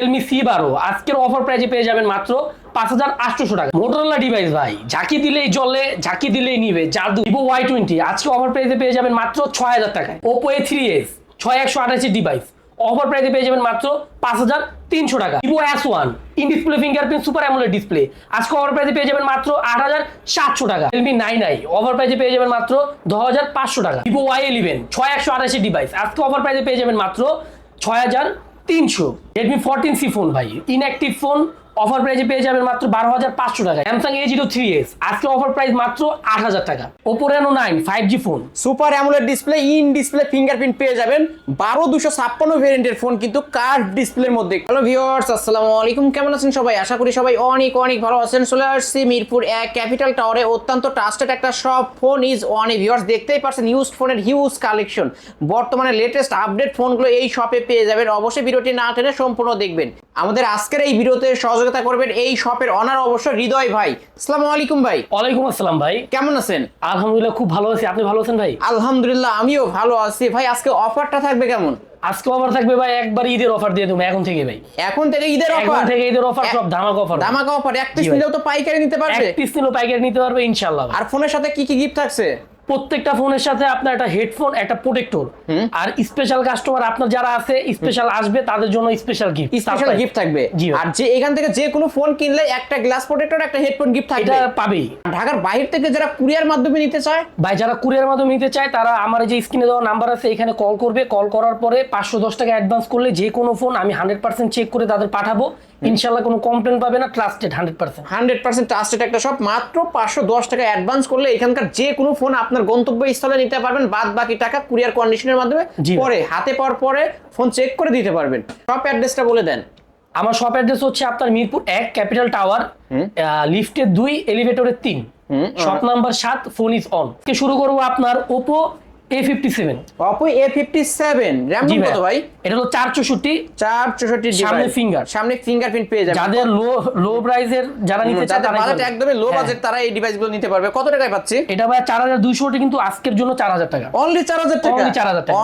Realme C12 আজকের offer প্রাইজে পেয়ে যাবেন মাত্র 5800 টাকা। মোটরোলা ডিভাইস ভাই, ঝাঁকি দিলেই জ্বলে, ঝাঁকি দিলেই নিবে, জাদু। Vivo Y20 আজকে অফার প্রাইজে পেয়ে যাবেন মাত্র 6000 টাকায়। Oppo A3s 6128 ডিভাইস অফার প্রাইজে পেয়ে যাবেন মাত্র 5300 টাকা। Vivo S1 in display fingerprint super AMOLED display আজকে অফার প্রাইজে পেয়ে যাবেন মাত্র 8700 টাকা। Realme 9i অফার প্রাইজে পেয়ে যাবেন মাত্র 10500 টাকা। Vivo Y11 6128 ডিভাইস আজকে অফার প্রাইজে পেয়ে যাবেন মাত্র 6300। Redmi 14C ফোন ভাই, ইনঅ্যাক্টিভ ফোন অফার প্রাইজে পেয়ে যাবেন মাত্র 12500 টাকা। Samsung A03s আজকে অফার প্রাইস মাত্র 8000 টাকা। Oppo Reno 9 5G phone super AMOLED display in display fingerprint পেয়ে যাবেন 12256 ভেরিয়েন্টের ফোন কিন্তু কার্ভ ডিসপ্লের মধ্যে। হ্যালো ভিউয়ার্স, আসসালামু আলাইকুম, কেমন আছেন সবাই? আশা করি সবাই অনেক অনেক ভালো আছেন। চলে আসছি মিরপুর 1 ক্যাপিটাল টাওয়ারে অত্যন্ত ট্রাস্টেড একটা shop phone is one. Viewers দেখতেই পাচ্ছেন ইউজড ফোনের হিউজ কালেকশন, বর্তমানে লেটেস্ট আপডেট ফোনগুলো এই শপে পেয়ে যাবেন। অবশ্যই ভিডিওটি না টেনে সম্পূর্ণ দেখবেন। আমাদের আজকের এই ভিডিওতে সহযোগিতা করবেন এই শপের অনার অবশ্য হৃদয় ভাই। আসসালামু আলাইকুম ভাই। ওয়ালাইকুম আসসালাম ভাই, কেমন আছেন? আলহামদুলিল্লাহ খুব ভালো আছি, আপনি ভালো আছেন ভাই? আলহামদুলিল্লাহ আমিও ভালো আছি ভাই। আজকে অফারটা থাকবে কেমন? আজকে অফার থাকবে ভাই, একবার ঈদের অফার দিয়ে দেবো এখন থেকে ভাই। এখন থেকে ঈদের এখন অফার? থেকে ঈদের অফার, সব ধামাকা অফার। ধামাকা অফার, এক পিস নিলেও তো পাইকারি নিতে পারবে? এক পিস নিলেও পাইকারি নিতে পারবে ইনশাআল্লাহ। আর ফোনের সাথে কি কি গিফট থাকছে? প্রত্যেকটা ফোনের সাথে আপনার একটা হেডফোন, একটা প্রোটেক্টর, আর স্পেশাল কাস্টমার আপনার যারা আছে স্পেশাল আসবে তাদের জন্য স্পেশাল গিফট, স্পেশাল গিফট থাকবে। আর যে এখান থেকে যে কোনো ফোন কিনলে একটা গ্লাস প্রোটেক্টর, একটা হেডফোন গিফট থাকবে, এটা পাবেই। ঢাকার বাইরে থেকে যারা কুরিয়ার মাধ্যমে নিতে চায় ভাই, যারা কুরিয়ার মাধ্যমে নিতে চায় তারা আমার যে স্ক্রিনে দেওয়া নাম্বার আছে এখানে কল করবে। কল করার পরে 510 টাকা অ্যাডভান্স করলে যে কোনো ফোন আমি 100% চেক করে তাদের পাঠাবো। ইনশাআল্লাহ কোনো কমপ্লেন পাবে না, ট্রাস্টেড 100% ট্রাস্টেড একটা সব। মাত্র 510 টাকা অ্যাডভান্স করলে এখানকার যে কোনো ফোন আপনার গন্তব্যস্থলে নিতে পারবেন, বাদ বাকি টাকা কুরিয়ার কন্ডিশনের মাধ্যমে পরে হাতে পাওয়ার পরে ফোন চেক করে দিতে পারবেন। শপ অ্যাড্রেসটা বলে দেন। আমার শপ অ্যাড্রেস হচ্ছে আপনার মিরপুর 1 ক্যাপিটাল টাওয়ার, লিফটের 2 এলিভেটরের 3, shop number 7, phone is on. শুরু করবো আপনার Oppo A57। Oppo A57 RAM কত ভাই? এটা হলো 464 সামনে ফিঙ্গারপ্রিন্ট পেয়ে যাবেন। যাদের লো প্রাইসের যারা নিতে চায় তারা বাজেট একদমই লো বাজেট, তারা এই ডিভাইসগুলো নিতে পারবে। কত টাকায় পাচ্ছে এটা ভাই? 4200 টাকা, কিন্তু আজকের জন্য 4000 টাকা। অনলি 4000 টাকা।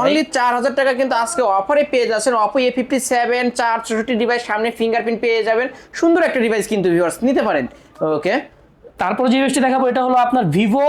অনলি 4000 টাকা কিন্তু আজকে অফারে পেয়ে যাচ্ছেন। Oppo A57 464 ডিভাইস, সামনে ফিঙ্গারপ্রিন্ট পেয়ে যাবেন। সুন্দর একটা ডিভাইস কিন্তু ভিউয়ার্স, নিতে পারেন। ওকে, তারপর যে ডিভাইসটি দেখাবো এটা হলো আপনার Vivo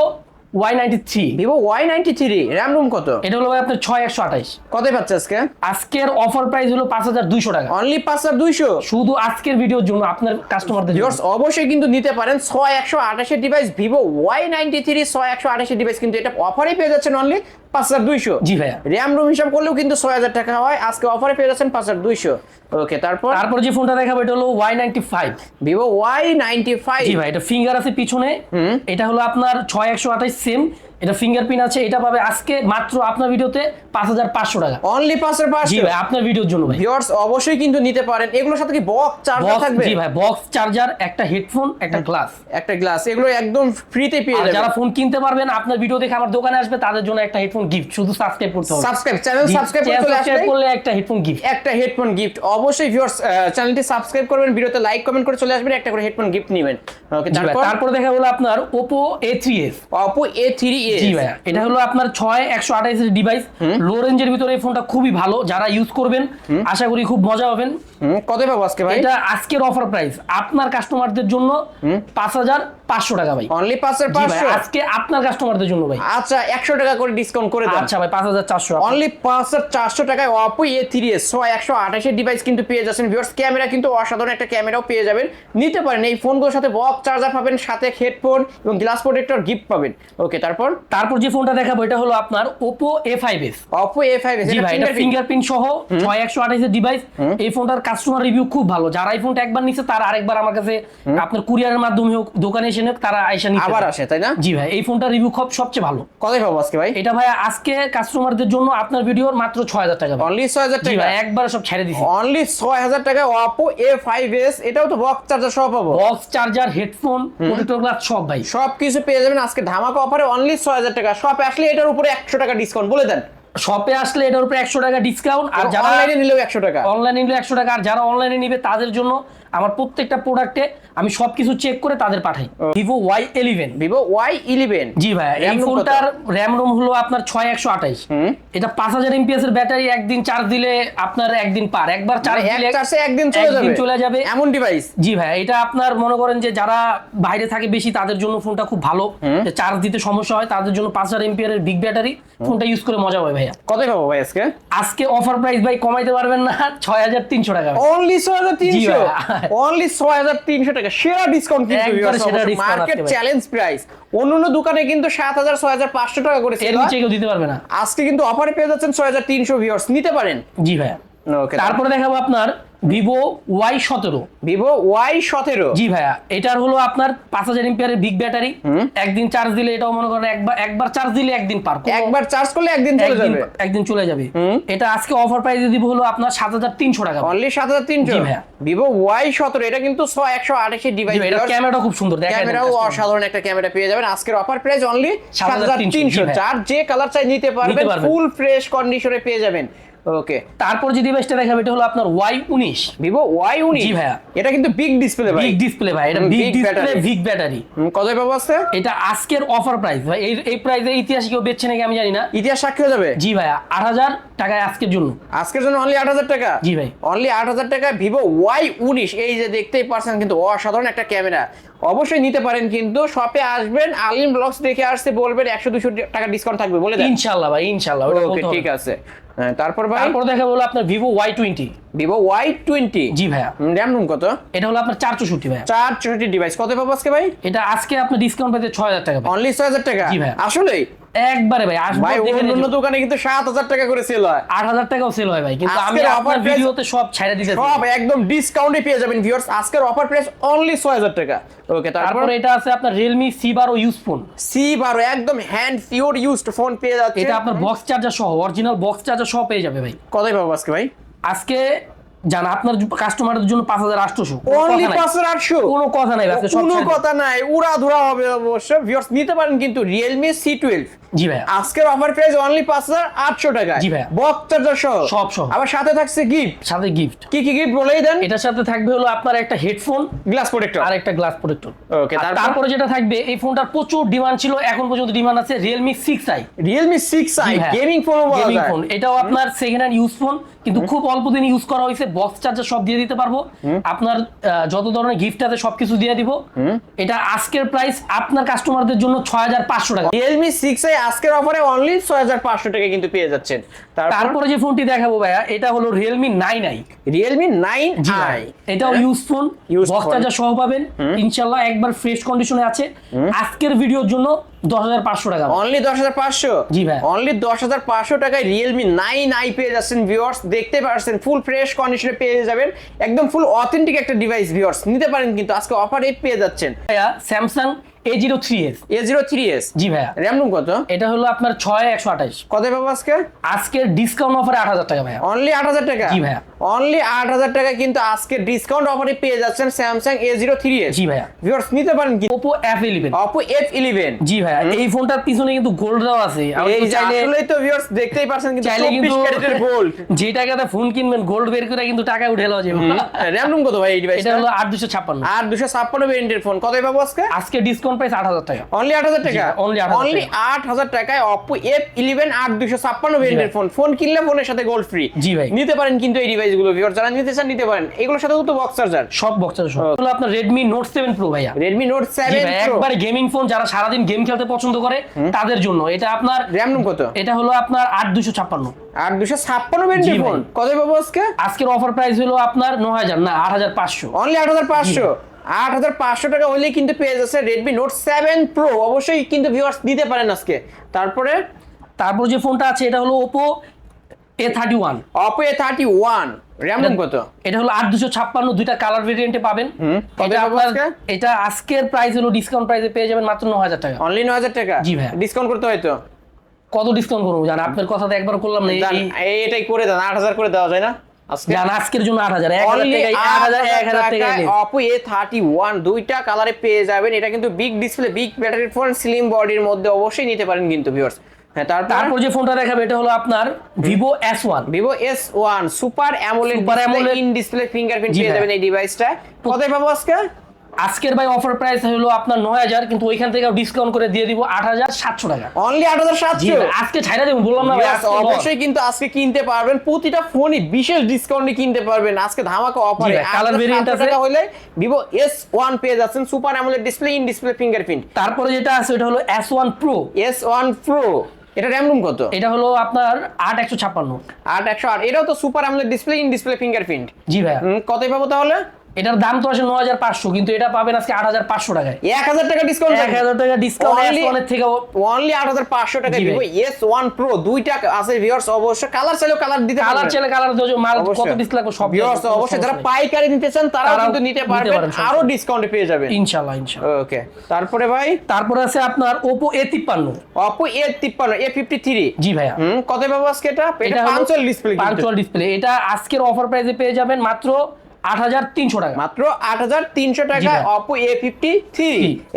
Y93। Vivo Y93 RAM ROM কত? এটা হলো ভাই আপনার 6128। কতই পাচ্ছে আজকে? আজকের অফার প্রাইস হলো 5200 টাকা। অনলি 5200 শুধু আজকের ভিডিওর জন্য আপনার কাস্টমারদের জন্য। ভিউয়ার্স অবশ্যই কিন্তু নিতে পারেন। 6128 ডিভাইস Vivo Y93 6128 ডিভাইস কিন্তু এটা অফারে পেয়ে যাচ্ছেন অনলি 5200। জি ভাইয়া। র‍্যাম রুম হিসাব করলেও কিন্তু 6000 টাকা হয়, আজকে অফারে পেয়ে যাচ্ছেন 5200। ওকে, তারপর যে ফোনটা দেখাবো এটা হলো Y95। Vivo Y95। জি ভাই, এটা ফিঙ্গার আছে পিছনে। এটা হলো আপনার 6128 সেম, এটা ফিঙ্গারপ্রিন্ট আছে। এটা পাবে আজকে মাত্র আপনার ভিডিওতে 5500 টাকা। অনলি 5500। জি ভাই, আপনার ভিডিওর জন্য ভাই। ভিউয়ার্স অবশ্যই কিন্তু নিতে পারেন। এগুলোর সাথে কি বক্স চার্জার থাকবে? জি ভাই, বক্স চার্জার, একটা হেডফোন, একটা গ্লাস, এগুলো একদম ফ্রিতে পেয়ে যাবেন। যারা ফোন কিনতে পারবেন আপনার ভিডিও দেখে আমার দোকানে আসবে তাদের জন্য একটা হেডফোন গিফট। শুধু সাবস্ক্রাইব করতে হবে। চ্যানেল সাবস্ক্রাইব করলে একটা হেডফোন গিফট, অবশ্যই ভিউয়ার্স চ্যানেলটি সাবস্ক্রাইব করবেন, ভিডিওতে লাইক কমেন্ট করে চলে আসবেন, একটা করে হেডফোন গিফট নেবেন। ওকে, তারপর দেখা হলো আপনার Oppo A3s। জি ভাই, এটা হলো আপনার 6128 এর ডিভাইস, লো রেঞ্জের ভিতরে এই ফোনটা খুবই ভালো। যারা ইউজ করবেন আশা করি খুব মজা পাবেন। কত পাবো আজকে ভাই? এটা আজকের অফার প্রাইস আপনার কাস্টমারদের জন্য 5500 টাকা ভাই। অনলি 5500 আজকে আপনার কাস্টমারদের জন্য ভাই। আচ্ছা 100 টাকা করে ডিসকাউন্ট করে দেন। আচ্ছা ভাই, 5400। অনলি 5400 টাকায় Oppo A3s 6128 এর ডিভাইস কিন্তু পেয়ে যাচ্ছেন। ভিউয়ার্স ক্যামেরা কিন্তু অসাধারণ একটা ক্যামেরাও পেয়ে যাবেন, নিতে পারেন। এই ফোনগুলোর সাথে বক্স চার্জার পাবেন, সাথে হেডফোন এবং গ্লাস প্রোটেক্টর গিফট পাবেন। ওকে, তারপর যে ফোনটা দেখাবো এটা হলো আপনার Oppo A5s। জি ভাই, এটা ফিঙ্গারপ্রিন্ট সহ 6128 এর ডিভাইস। এই ফোনটার কাস্টমার রিভিউ খুব ভালো। যারা এই ফোনটা একবার নিছে তারা আরেকবার আমার কাছে আপনার কুরিয়ারের মাধ্যমে হোক, দোকানে এসে হোক, তারা আইসা নিতে আবার আসে, তাই না? জি ভাই, এই ফোনটার রিভিউ সবচেয়ে ভালো। কতই পাবো আজকে ভাই? এটা ভাই আজকে কাস্টমারদের জন্য আপনার ভিডিওর মাত্র 6000 টাকা। অনলি 6000 টাকা। জি ভাই, একবার সব ছেড়ে দিছি। অনলি 6000 টাকা Oppo A5s। এটাও তো বক্স চার্জার সহ পাবো। Box charger, headphone, protector glass সব ভাই, সবকিছু পেয়ে যাবেন আজকে ধামাকা অফারে অনলি 6000 টাকা। শপে আসলে এটার উপরে 100 টাকা ডিসকাউন্ট বলে দেন। শপে আসলে এটার উপরে 100 টাকা ডিসকাউন্ট, আর যারা অনলাইনে নিলেও 100 টাকা। অনলাইনে নিলে 100 টাকা, আর যারা অনলাইনে নিবে তাদের জন্য আমার প্রত্যেকটা প্রোডাক্টে আমি সবকিছু চেক করে তাদের পাঠাই। ভিভো Y11, ভিভো Y11, জি ভাই, এই ফোনটার র্যাম রোম হলো আপনার 6128। এটা 5000 এমপিএস এর ব্যাটারি, একদিন চার্জ দিলে আপনার একদিন পার, একবার চার্জ দিলে একদিন চলে যাবে এমন ডিভাইস। জি ভাই, এটা আপনার মনে করেন যে যারা বাইরে থাকে বেশি তাদের জন্য ফোনটা খুব ভালো, চার্জ দিতে সমস্যা হয় তাদের জন্য 5000 এমপিএর এর বিগ ব্যাটারি, ফোনটা ইউজ করে মজা হয় ভাইয়া। কত পাবো ভাই আজকে? আজকে অফার প্রাইস ভাই কমাইতে পারবেন না, 6300 টাকা। অনলি 6300, অনলি 6300 টাকা, সেরা ডিসকাউন্ট কিন্তু ভিউয়ার্স, মার্কেট চ্যালেঞ্জ প্রাইস। অন্যান্য দোকানে কিন্তু 7000 6500 টাকা করে সেল, এর নিচে কেউ দিতে পারবে না। আজকে কিন্তু অফারে পেয়ে যাচ্ছেন 6300, ভিউয়ার্স নিতে পারেন। জি ভাইয়া। ওকে, তারপরে দেখাবো আপনার ভিভো Y17। ভিভো Y17, জি ভাইয়া, এটার হলো আপনার 5000 এমপিআর এর বিগ ব্যাটারি, একদিন চার্জ দিলে এটাও মনে করেন একবার চার্জ দিলে একদিন পার, একবার চার্জ করলে একদিন চলে যাবে। এটা আজকে অফার প্রাইসে দিব হলো আপনার 7300 টাকা, অনলি 7300। জি ভাইয়া। ভিভো Y17, এটা কিন্তু 128 ডিভাইস, এটা ক্যামেরাটা খুব সুন্দর, ক্যামেরাও অসাধারণ একটা ক্যামেরা পেয়ে যাবেন। আজকের অফার প্রাইস অনলি 7300, যার যে কালার চাই নিতে পারবেন, ফুল ফ্রেশ কন্ডিশনে পেয়ে যাবেন। ওকে, তারপর যে ডিভাইসটা দেখাবো এটা হলো আপনার Y19, ভিভো Y19। জি ভাইয়া, এটা কিন্তু বিগ ডিসপ্লে ভাই, বিগ ডিসপ্লে ভাই, এটা বিগ ডিসপ্লে বিগ ব্যাটারি। কত পাবো আছে এটা আজকের অফার প্রাইস ভাই, এই প্রাইসে ইতিহাস কেউ বেচছে নাকি আমি জানি না, ইতিহাস সাক্ষী হয়ে যাবে। জি ভাইয়া, 8000 টাকায় আজকের জন্য অনলি 8000 টাকা। জি ভাই, অনলি 8000 টাকা ভিভো Y19। এই যে দেখতেই পারছেন কিন্তু অসাধারণ একটা ক্যামেরা, অবশ্যই নিতে পারেন। কিন্তু শপে আসবেন, আলিম ব্লগস দেখে আসতে বলবেন, 100-200 টাকা ডিসকাউন্ট থাকবে বলে দেন। ইনশাআল্লাহ ভাই, ইনশাআল্লাহ। ওকে, ঠিক আছে। তারপর দেখা হলো আপনার ভিভো Y20, ভিভো Y20। জি ভাইয়া, র্যাম রুম কত? এটা হলো আপনার 464 ভাইয়া, 464 ডিভাইস। কত পাবো আজকে ভাই? এটা আজকে আপনি ডিসকাউন্ট পেতে 6000 টাকা, অনলি 6000 টাকা। জি ভাইয়া, আসলে একবারে ভাই ভাই, অন্য দোকানে কিন্তু 7000 টাকা করে সেল হয়, 8000 টাকাও সেল হয় ভাই, কিন্তু আমি আপনার ভিডিওতে সব ছাইড়া দিতেছি, সব একদম ডিসকাউন্টে পেয়ে যাবেন ভিউয়ার্স। আজকের অফার প্রাইস অনলি 6000 টাকা। ওকে, তারপর এটা আছে আপনার Realme C12 use phone, C12 একদম হ্যান্ড পিওর ইউজড ফোন পেয়ে যাচ্ছে। এটা আপনার বক্স চার্জার সহ, অরিজিনাল বক্স চার্জার সহ পেয়ে যাবে ভাই। কতই পাবো আজকে ভাই? আজকে জানা আপনার কাস্টমারদের জন্য 5800, অনলি 5800, কোনো কথা নাই আজকে, সব কোনো কথা নাই, উড়া ধুরা হবে অবশ্য। ভিউয়ার্স নিতে পারেন কিন্তু Realme C12। জি ভাই, আজকের অফার প্রাইস অনলি 5800 টাকা। জি ভাই, বক্স চার্জার সহ, সব সহ। আবার সাথে থাকছে গিফট, সাথে গিফট। কি কি গিফট বলেই দেন? এটার সাথে থাকবে হলো আপনার একটা হেডফোন, গ্লাস প্রোটেক্টর আর একটা গ্লাস প্রোটেক্টর। ওকে, তারপরে যেটা থাকবে, এই ফোনটার প্রচুর ডিমান্ড ছিল, এখন পর্যন্ত ডিমান্ড আছে, Realme 6i। Realme 6i gaming phone, gaming phone, এটাও আপনার সেকেন্ড হ্যান্ড ইউজ ফোন, কিন্তু খুব অল্প দিন ইউজ করা হয়েছে, বক্স চার্জার সব দিয়ে দিতে পারবো, আপনার যত ধরনের গিফট আছে সবকিছু দিয়ে দিব। এটা আজকের প্রাইস আপনার কাস্টমারদের জন্য 6500 টাকা। Realme 6i আজকের অফারে অনলি 6500 টাকা কিন্তু পেয়ে যাচ্ছেন। তারপরে যে ফোনটি দেখাবো ভাইয়া, এটা হলো Realme 9i। Realme 9i, এটাও ইউজ ফোন, বক্স চার্জার সহ পাবেন ইনশাআল্লাহ, একবার ফ্রেশ কন্ডিশনে আছে। আজকের ভিডিওর জন্য 10500 টাকা, অনলি 10500। জি ভাই, অনলি 10500 টাকায় Realme 9i পেয়ে যাচ্ছেন ভিউয়ার্স। দেখতে পাচ্ছেন ফুল ফ্রেশ কন্ডিশনে পেয়ে যাবেন, একদম ফুল অথেন্টিক একটা ডিভাইস ভিউয়ার্স, নিতে পারেন কিন্তু আজকে অফারে পেয়ে যাচ্ছেন। ভাইয়া Samsung A03s, A03s, জি ভাইয়া, র‍্যাম রুম কত? এটা হলো আপনার 6128। কত পাবো আজকে? আজকের ডিসকাউন্ট অফারে 8000 টাকা ভাইয়া, অনলি 8000 টাকা। জি ভাইয়া, অনলি 8000 টাকা কিন্তু আজকে ডিসকাউন্ট অফারে পেয়ে যাচ্ছেন Samsung A03s। জি ভাইয়া, ভিউয়ার্স নিতে পারেন কি Oppo F11, Oppo F11। জি ভাইয়া, এই ফোনটার পিছনে কিন্তু গোল্ড দেওয়া আছে, এই আসলেই তো ভিউয়ার্স দেখতেই পাচ্ছেন কিন্তু চাইলে 24 ক্যারেটের গোল্ড, যে টাকাতে ফোন কিনবেন গোল্ড বের করে কিন্তু টাকা উঠে লওয়া যাবে। র‍্যাম রুম কত ভাই এই ডিভাইসটা? এটা হলো 8256, আর 256 ভেরিয়েন্টের ফোন। কতই পাবো আজকে? আজকে ডিসকাউন্ট প্রাইস 8000 টাকা, অনলি 8000 টাকা। অনলি 8000 টাকায় Oppo F11 8256 ভেরিয়েন্টের ফোন। ফোন কিনলে ফোনের সাথে গোল্ড ফ্রি। জি ভাই, নিতে পারেন কিন্তু এই ডিভাইসগুলো ভিউয়ার, যারা নিতে চান নিতে পারেন। এগুলোর সাথে তো বক্স চার্জার, সব বক্স চার্জার সহ। হলো আপনার Redmi Note 7 Pro ভাইয়া, Redmi Note 7 জি ভাই, Pro একবারে গেমিং ফোন, যারা সারা দিন গেম খেলতে পছন্দ করে তাদের জন্য। এটা আপনার র‍্যাম রুম কত? এটা হলো আপনার 8256, আর 256 ভেরিয়েন্টের ফোন। কতই পাবো আজকে? আজকের অফার প্রাইস হলো আপনার 9000 না 8500, অনলি 8500। 8500 টাকা হলেই কিন্তু পেয়ে যাচ্ছে Redmi Note 7 Pro। অবশ্যই কিন্তু ভিউয়ার্স নিতে পারেন আজকে। তারপর যে ফোনটা আছে এটা হলো Oppo A31, Oppo A31, RAM ROM কত? এটা হলো 8256, দুইটা কালার ভেরিয়েন্টে পাবেন। এটা আজকের প্রাইস হলো ডিসকাউন্ট প্রাইসে পেয়ে যাবেন মাত্র 9000 টাকা, অনলি 9000 টাকা। জি ভাই, ডিসকাউন্ট করতে হয়তো কত ডিসকাউন্ট করবো জান, আপনার কথা তো একবার করলাম না, এটাই করে দেন, 8000 করে দেওয়া যায় না আজকে? জান আজকের জন্য 8000 1000 টাকা Oppo A31 দুইটা কালারে পেয়ে যাবেন। এটা কিন্তু big display, big battery phone, slim বডির মধ্যে, অবশ্যই নিতে পারেন কিন্তু ভিউয়ার্স। হ্যাঁ তারপর যে ফোনটা দেখাবে এটা হলো আপনার Vivo S1। Vivo S1 super AMOLED in display fingerprint পেয়ে যাবেন এই ডিভাইসটা। কত পাবো আজকে? আজকের ভাই অফার প্রাইস হলো আপনার 9000, কিন্তু ওইখান থেকে ডিসকাউন্ট করে দিয়ে দিব 8700 টাকা। অনলি 8700। আজকে ছাইরা দেব, বললাম না ভাই অবশ্যই কিন্তু আজকে কিনতে পারবেন, প্রতিটা ফোনই বিশেষ ডিসকাউন্টে কিনতে পারবেন আজকে ধামাকা অফারে। কালার ভেরিয়েন্ট আছে হলে ভিভো S1 পেয়ে যাচ্ছেন super AMOLED display in display fingerprint. তারপরে যেটা আছে এটা হলো S1 Pro। S1 Pro এটা র‍্যাম রুম কত? এটা হলো আপনার 8156। 8108। এটাও তো super AMOLED display in display fingerprint. জি ভাই। কত পাবো তাহলে? এটার দাম তো আছে 9500, কিন্তু এটা পাবেন আজকে 8500 টাকায়। 1000 টাকা ডিসকাউন্ট। 1000 টাকা ডিসকাউন্ট S1 এর থেকে অনলি 8500 টাকা ভিভো S1 Pro। দুইটা আছে ভিউয়ার্স, অবশ্যই কালার চাইলেও কালার দিতে পারবেন। কালার চাইলে কালার দেওয়া, মাল কত পিস লাগবে সব ভিউয়ার্স অবশ্যই যারা পাইকারি নিতে চান তারাও কিন্তু নিতে পারবেন, আরো ডিসকাউন্টে পেয়ে যাবেন ইনশাআল্লাহ। ওকে, তারপরে ভাই তারপরে আছে আপনার Oppo A53। Oppo A53 A53। জি ভাইয়া। কত পাবো আজকে এটা? এটা পাঞ্চুয়াল ডিসপ্লে। Punctual display. এটা আজকের অফার প্রাইসে পেয়ে যাবেন মাত্র 8300 টাকা। মাত্র 8300 টাকা Oppo A53।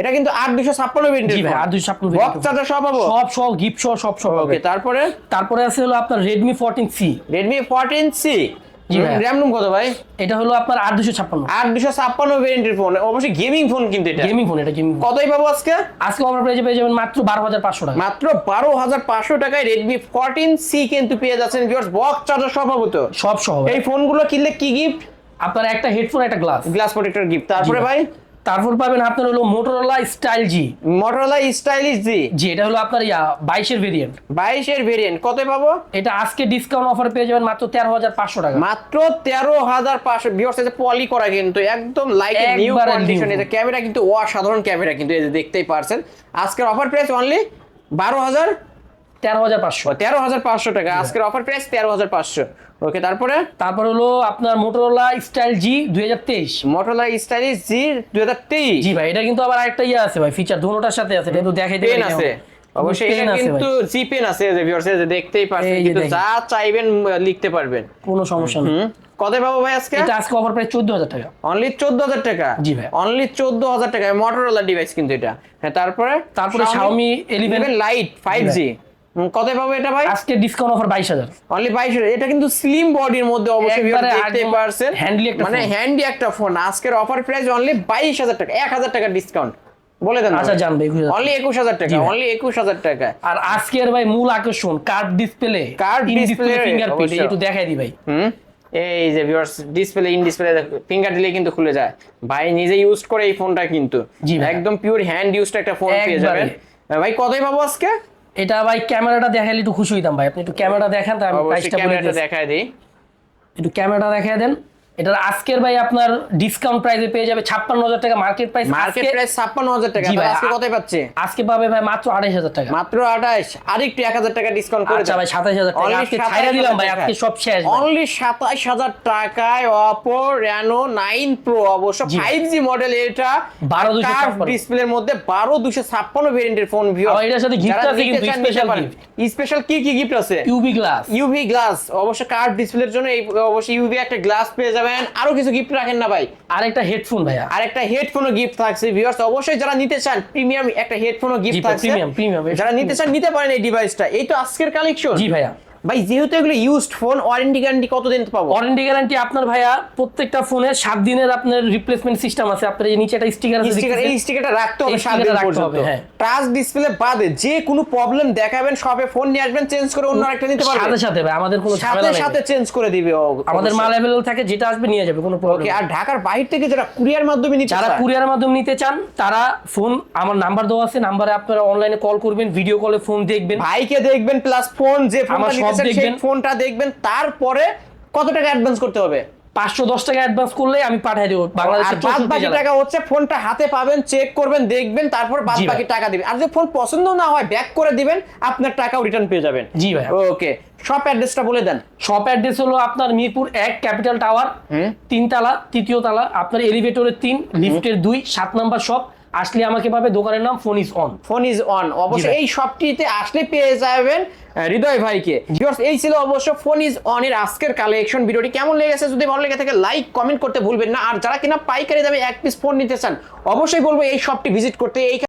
এটা কিন্তু 8256 ভেরিয়েন্ট। জি ভাই, 8256 ভেরিয়েন্ট। বক্স চার্জার সব পাবো, সব গিফট সব ওকে। তারপরে আছে হলো আপনার Redmi 14C। Redmi 14C। জি ভাই। র‍্যাম রুম কত ভাই? এটা হলো আপনার 8256। 8256 ভেরিয়েন্টের ফোন, অবশ্যই গেমিং ফোন কিন্তু এটা। গেমিং ফোন এটা, গেমিং। কতই পাবো আজকে? আজকে অফার প্রাইসে পেয়ে যাবেন মাত্র 12500 টাকা। মাত্র 12500 টাকায় Redmi 14C কিন্তু পেয়ে যাচ্ছেন ভিউয়ার্স। বক্স চার্জার সব পাবো তো? সব সহ। এই ফোনগুলো কিনলে কি গিফট? আপনার একটা হেডফোন, একটা গ্লাস প্রোটেক্টর গিফট। তারপরে ভাই তারপর পাবেন আপনার হলো Motorola Style G। Motorola Stylus G। জি, এটা হলো আপনার 22 এর ভেরিয়েন্ট। 22 এর ভেরিয়েন্ট। কত পাবো? এটা আজকে ডিসকাউন্ট অফারে পেয়ে যাবেন মাত্র 13500 টাকা। মাত্র 13500। ভিউয়ার্স এটা পলি করা কিন্তু একদম লাইক নিউ কন্ডিশন। এটা ক্যামেরা কিন্তু অসাধারণ ক্যামেরা কিন্তু, এই যে দেখতেই পারছেন। আজকের অফার প্রাইস অনলি 13500 টাকা। আজকের অফার প্রাইস 13500। ওকে, তারপর হলো আপনার Motorola Style G 2023। Motorola Stylus G 2023। জি ভাই, এটা কিন্তু আবার একটা আছে ভাই, ফিচার দুটোটার সাথে আছে, এটা তো দেখাইতে পেন আছে অবশ্যই। এটা কিন্তু জি পেন আছে, যে ভিউয়ার্স যে দেখতেই পাচ্ছেন, কিন্তু যা চাইবেন লিখতে পারবেন, কোনো সমস্যা নেই। কত পাবো ভাই আজকে? এটা আজকে অফার প্রাইস 14000 টাকা। অনলি 14000 টাকা। জি ভাই, অনলি 14000 টাকা Motorola ডিভাইস কিন্তু এটা। হ্যাঁ, তারপরে Xiaomi 11 Lite 5G। কত পাবো এটা ভাই? আজকে ডিসকাউন্ট অফার 22000। অনলি 22000। এটা কিন্তু স্লিম বডির মধ্যে, অবশ্যই দেখতে পারছেন, মানে হ্যান্ডি একটা ফোন। আজকের অফার প্রাইস অনলি 22000 টাকা। 1000 টাকা ডিসকাউন্ট বলে দেন। আচ্ছা জানবে, অনলি 21000 টাকা। অনলি 21000 টাকা। আর আজকের ভাই মূল আকর্ষণ কার্ভ ডিসপ্লে, ফিঙ্গারপ্রিন্ট। একটু দেখাই দি ভাই। এই যে viewers, display in display finger দিলে কিন্তু খুলে যায়। ভাই নিজে ইউজ করে এই ফোনটা কিন্তু একদম পিওর হ্যান্ড ইউজড একটা ফোন পেয়ে যাবেন ভাই। কতই পাবো আজকে? এটা ভাই ক্যামেরাটা দেখাইলে একটু খুশি হইতাম ভাই। আপনি একটু ক্যামেরাটা দেখান, তার আমি প্রাইসটা বলে দিই। দেখায় দিই, একটু ক্যামেরাটা দেখায় দেন। এটা আজকের ভাই আপনার ডিসকাউন্ট প্রাইসে পেয়ে যাবে 56000 টাকা। মার্কেট প্রাইস 56000 টাকা। তাহলে আজকে কতই পাচ্ছে? আজকে পাবে ভাই মাত্র 28000 টাকা। মাত্র 28। আরেকটু 1000 টাকা ডিসকাউন্ট করে। আচ্ছা ভাই 27000 টাকা আজকে ছাইরা দিলাম ভাই, আজকে সব শেষ। অনলি 27000 টাকায় Oppo Reno 9 Pro, অবশ্য 5G মডেল। এটা 12256 ডিসপ্লের মধ্যে 12256 ভেরিয়েন্টের ফোন। ভিউ এটার সাথে গিফট আছে কিন্তু স্পেশাল গিফট। স্পেশাল কি গিফট আছে? UV glass. অবশ্য কার্ভ ডিসপ্লের জন্য এই অবশ্যই ইউভি একটা গ্লাস পেয়ে যাবেন। আরো কিছু গিফট রাখেন না ভাই? আরেকটা হেডফোন ভাইয়া, আরেকটা হেডফোনও গিফট থাকছে। ভিউয়ার্স অবশ্যই যারা নিতে চান প্রিমিয়াম একটা হেডফোনও গিফট থাকছে। প্রিমিয়াম যারা নিতে চান নিতে পারেন এই ডিভাইসটা। এই তো আজকের কালেকশন। জি ভাইয়া। ভাই যেহেতু এগুলো ইউজড ফোন, ওয়ারেন্টি গ্যারান্টি কতদিন পাবো? ওয়ারেন্টি গ্যারান্টি আপনার ভাইয়া প্রত্যেকটা ফোনের 7 দিনের আপনার রিপ্লেসমেন্ট সিস্টেম আছে। আপনার এই নিচে একটা স্টিকার আছে, এই স্টিকারটা রাখতে হবে 7 দিন পর্যন্ত। টাচ ডিসপ্লে বাদে যে কোনো প্রবলেম দেখাবেন, শপে ফোন নিয়ে আসবেন, চেঞ্জ করে অন্য আরেকটা নিতে পারবেন সাথে ভাই। আমাদের কোনো ঝামেলা নাই, সাথে চেঞ্জ করে দিবে। আমাদের মাল अवेलेबल থাকে, যেটা আসবে নিয়ে যাবে, কোনো প্রবলেম। ওকে। আর ঢাকার বাইরে থেকে যারা কুরিয়ার মাধ্যমে নিতে চান, যারা কুরিয়ারের মাধ্যমে নিতে চান তারা ফোন, আমার নাম্বার দেওয়া আছে, নাম্বারে আপনারা অনলাইনে কল করবেন, ভিডিও কলে ফোন দেখবেন, ভাইকে দেখবেন, প্লাস ফোন যে ফোনটা নিতেছেন সেই ফোনটা দেখবেন। তারপরে কত টাকা অ্যাডভান্স করতে হবে? 510 টাকা অ্যাডভান্স করলে আমি পাঠিয়ে দেব বাংলাদেশের। আর বাদ বাকি টাকা হচ্ছে ফোনটা হাতে পাবেন, চেক করবেন, দেখবেন, তারপর বাদ বাকি টাকা দিবেন। আর যদি ফোন পছন্দ না হয় ব্যাক করে দিবেন, আপনার টাকাও রিটার্ন পেয়ে যাবেন। জি ভাই। ওকে, শপ অ্যাড্রেসটা বলে দেন। শপ অ্যাড্রেস হলো আপনার মিরপুর 1 ক্যাপিটাল টাওয়ার, 3 তলা, 3য় তলা, আপনার এলিভেটরের 3, লিফটের 2, 7 নাম্বার শপ। আসলে আমাকে পাবে, দোকানের নাম phone is on. Phone is on. অবশ্যই এই শপটিতে আসলে পেয়ে যাবেন হৃদয় ভাইকে। ভিউয়ার্স এই ছিল অবশ্য ফোন ইজ অন এর আজকের কালেকশন। ভিডিওটি কেমন লেগেছে যদি ভালো লেগে থাকে লাইক কমেন্ট করতে ভুলবেন না। আর যারা কিনা পাইকারি দামে এক পিস ফোন নিতে চান অবশ্যই বলবো এই শপটি ভিজিট করতে। এই